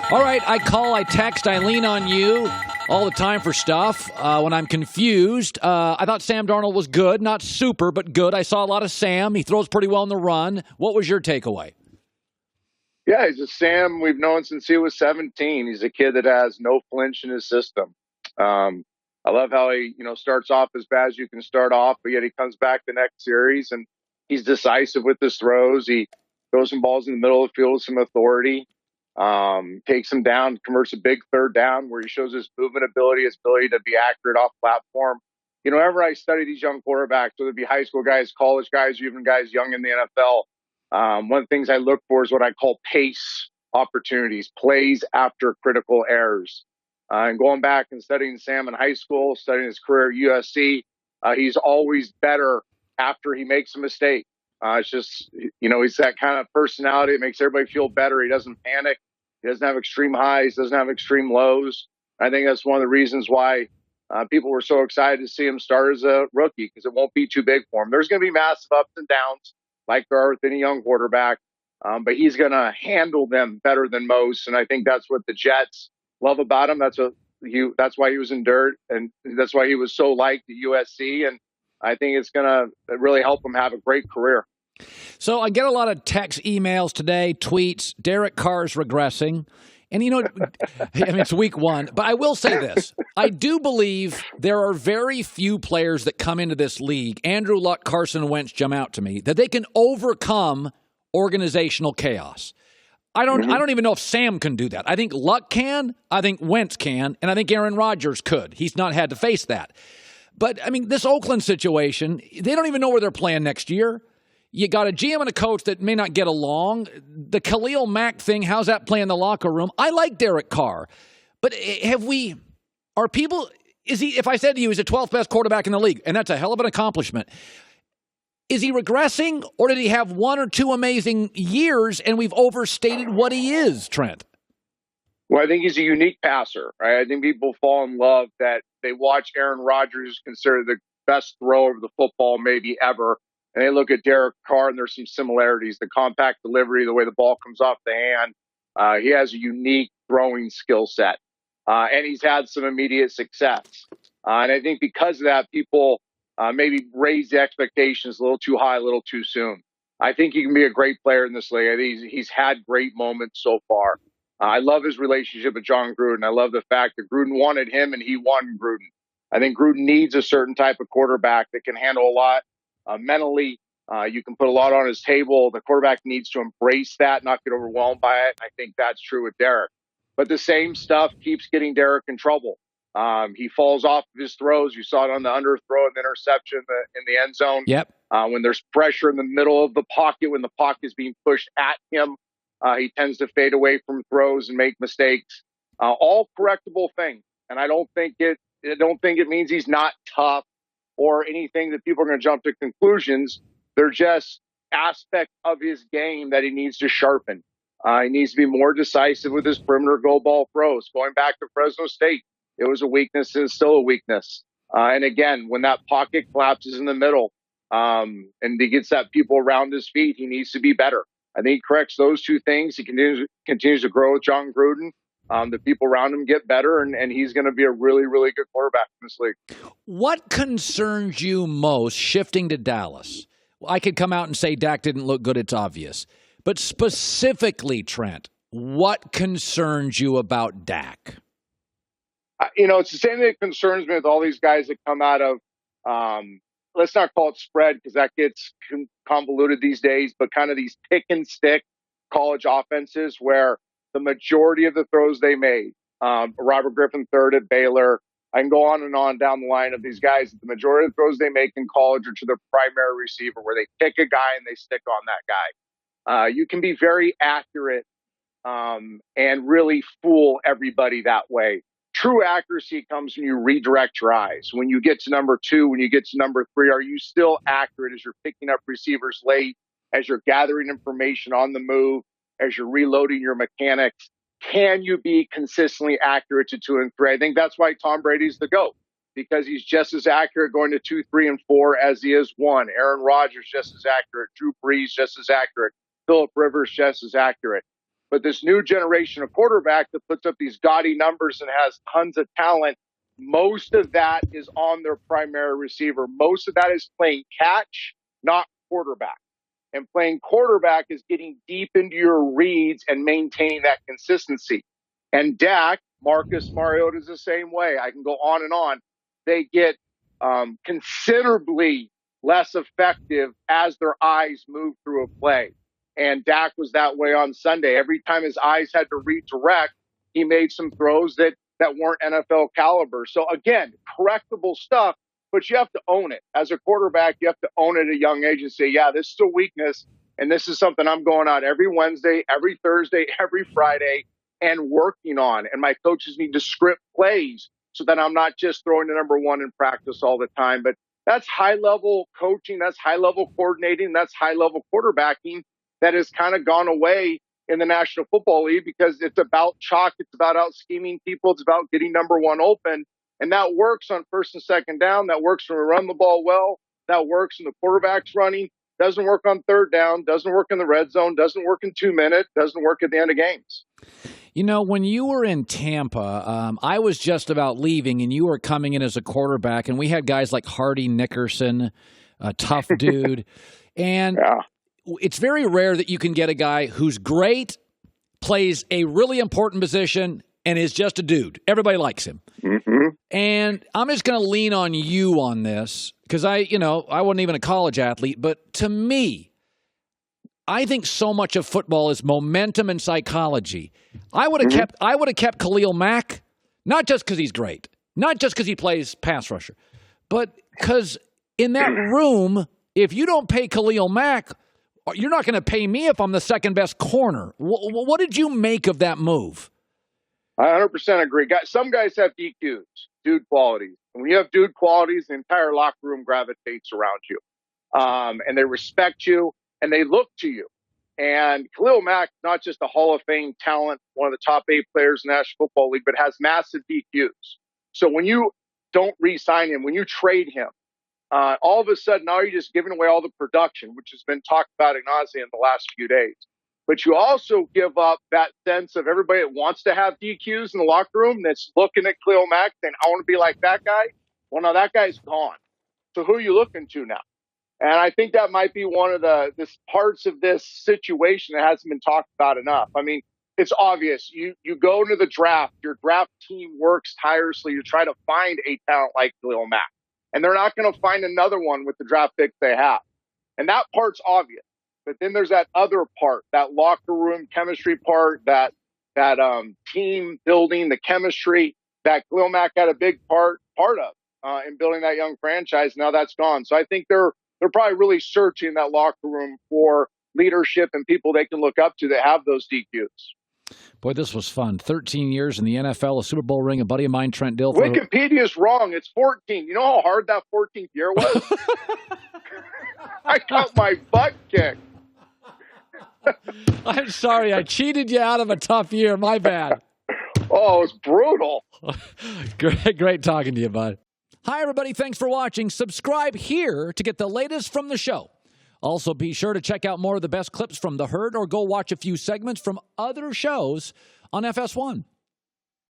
All right, I call, I text, I lean on you all the time for stuff when I'm confused. I thought Sam Darnold was good, not super, but good. I saw a lot of Sam. He throws pretty well in the run. What was your takeaway? Yeah, he's a Sam we've known since he was 17. He's a kid that has no flinch in his system. I love how he, starts off as bad as you can start off, but yet he comes back the next series and he's decisive with his throws. He throws some balls in the middle of the field with some authority, takes them down, converts a big third down where he shows his movement ability, his ability to be accurate off platform. Whenever I study these young quarterbacks, whether it be high school guys, college guys, or even guys young in the NFL, one of the things I look for is what I call pace opportunities, plays after critical errors. And going back and studying Sam in high school, studying his career at USC, he's always better after he makes a mistake. It's just, he's that kind of personality that makes everybody feel better. He doesn't panic. He doesn't have extreme highs, doesn't have extreme lows. I think that's one of the reasons why people were so excited to see him start as a rookie, because it won't be too big for him. There's going to be massive ups and downs like there are with any young quarterback, but he's going to handle them better than most. And I think that's what the Jets love about him. That's why he was endured, and that's why he was so liked at USC. And I think it's going to really help him have a great career. So I get a lot of text, emails today, tweets. Derek Carr's regressing. And, it's week one. But I will say this. I do believe there are very few players that come into this league, Andrew Luck, Carson Wentz jump out to me, that they can overcome organizational chaos. I don't even know if Sam can do that. I think Luck can, I think Wentz can, and I think Aaron Rodgers could. He's not had to face that. But, this Oakland situation, they don't even know where they're playing next year. You got a GM and a coach that may not get along. The Khalil Mack thing, how's that play in the locker room? I like Derek Carr. But if I said to you he's the 12th best quarterback in the league, and that's a hell of an accomplishment, is he regressing, or did he have one or two amazing years and we've overstated what he is, Trent? Well, I think he's a unique passer, right? I think people fall in love that they watch Aaron Rodgers, considered the best thrower of the football maybe ever, and they look at Derek Carr and there's some similarities, the compact delivery, the way the ball comes off the hand. He has a unique throwing skill set, and he's had some immediate success. And I think because of that, people maybe raise the expectations a little too high, a little too soon. I think he can be a great player in this league. I think he's had great moments so far. I love his relationship with John Gruden. I love the fact that Gruden wanted him and he won Gruden. I think Gruden needs a certain type of quarterback that can handle a lot mentally. You can put a lot on his table. The quarterback needs to embrace that, not get overwhelmed by it. I think that's true with Derek. But the same stuff keeps getting Derek in trouble. He falls off of his throws. You saw it on the underthrow and the interception in the end zone. Yep. When there's pressure in the middle of the pocket, when the pocket is being pushed at him, he tends to fade away from throws and make mistakes. All correctable things. And I don't think it means he's not tough or anything that people are going to jump to conclusions. They're just aspects of his game that he needs to sharpen. He needs to be more decisive with his perimeter go ball throws. Going back to Fresno State, it was a weakness and it's still a weakness. And again, when that pocket collapses in the middle and he gets that people around his feet, he needs to be better. I think he corrects those two things. He continues to grow with John Gruden. The people around him get better, and he's going to be a really, really good quarterback in this league. What concerns you most shifting to Dallas? Well, I could come out and say Dak didn't look good. It's obvious. But specifically, Trent, what concerns you about Dak? It's the same thing that concerns me with all these guys that come out of, let's not call it spread because that gets convoluted these days, but kind of these pick and stick college offenses where the majority of the throws they made, Robert Griffin III at Baylor, I can go on and on down the line of these guys. The majority of the throws they make in college are to their primary receiver, where they pick a guy and they stick on that guy. You can be very accurate and really fool everybody that way. True accuracy comes when you redirect your eyes. When you get to number 2, when you get to number 3, are you still accurate as you're picking up receivers late, as you're gathering information on the move, as you're reloading your mechanics? Can you be consistently accurate to 2 and 3? I think that's why Tom Brady's the GOAT, because he's just as accurate going to 2, 3, and 4 as he is 1. Aaron Rodgers just as accurate. Drew Brees just as accurate. Phillip Rivers just as accurate. But this new generation of quarterback that puts up these gaudy numbers and has tons of talent, most of that is on their primary receiver. Most of that is playing catch, not quarterback. And playing quarterback is getting deep into your reads and maintaining that consistency. And Dak, Marcus Mariota is the same way. I can go on and on. They get considerably less effective as their eyes move through a play. And Dak was that way on Sunday. Every time his eyes had to redirect, he made some throws that weren't NFL caliber. So again, correctable stuff, but you have to own it. As a quarterback, you have to own it at a young age and say, yeah, this is a weakness. And this is something I'm going out every Wednesday, every Thursday, every Friday and working on. And my coaches need to script plays so that I'm not just throwing the number one in practice all the time. But that's high level coaching. That's high level coordinating. That's high level quarterbacking that has kind of gone away in the National Football League because it's about chalk. It's about out scheming people. It's about getting number one open. And that works on first and second down. That works when we run the ball well. That works when the quarterback's running. Doesn't work on third down. Doesn't work in the red zone. Doesn't work in 2 minutes. Doesn't work at the end of games. You know, when you were in Tampa, I was just about leaving, and you were coming in as a quarterback, and we had guys like Hardy Nickerson, a tough dude. And it's very rare that you can get a guy who's great, plays a really important position, and is just a dude. Everybody likes him. Mm-hmm. And I'm just going to lean on you on this because I wasn't even a college athlete, but to me, I think so much of football is momentum and psychology. I would have kept Khalil Mack, not just because he's great, not just because he plays pass rusher, but because in that room, if you don't pay Khalil Mack, you're not going to pay me if I'm the second best corner. What did you make of that move? I 100% agree. Some guys have DQs, dude qualities. And when you have dude qualities, the entire locker room gravitates around you. And they respect you and they look to you. And Khalil Mack, not just a Hall of Fame talent, one of the top 8 players in the National Football League, but has massive DQs. So when you don't re-sign him, when you trade him, all of a sudden now you're just giving away all the production, which has been talked about ad nauseam in the last few days. But you also give up that sense of everybody that wants to have DQs in the locker room that's looking at Khalil Mack saying, I want to be like that guy. Well, now that guy's gone. So who are you looking to now? And I think that might be one of the parts of this situation that hasn't been talked about enough. I mean, it's obvious. You go into the draft, your draft team works tirelessly to try to find a talent like Khalil Mack. And they're not going to find another one with the draft picks they have. And that part's obvious. But then there's that other part, that locker room chemistry part, that team building, the chemistry that Khalil Mack had a big part of in building that young franchise. Now that's gone. So I think they're probably really searching that locker room for leadership and people they can look up to that have those DQs. Boy, this was fun. 13 years in the NFL, a Super Bowl ring. A buddy of mine, Trent Dilfer. Wikipedia's wrong. It's 14. You know how hard that 14th year was? I got my butt kicked. I'm sorry. I cheated you out of a tough year. My bad. Oh, it was brutal. Great talking to you, bud. Hi, everybody. Thanks for watching. Subscribe here to get the latest from the show. Also, be sure to check out more of the best clips from The Herd or go watch a few segments from other shows on FS1.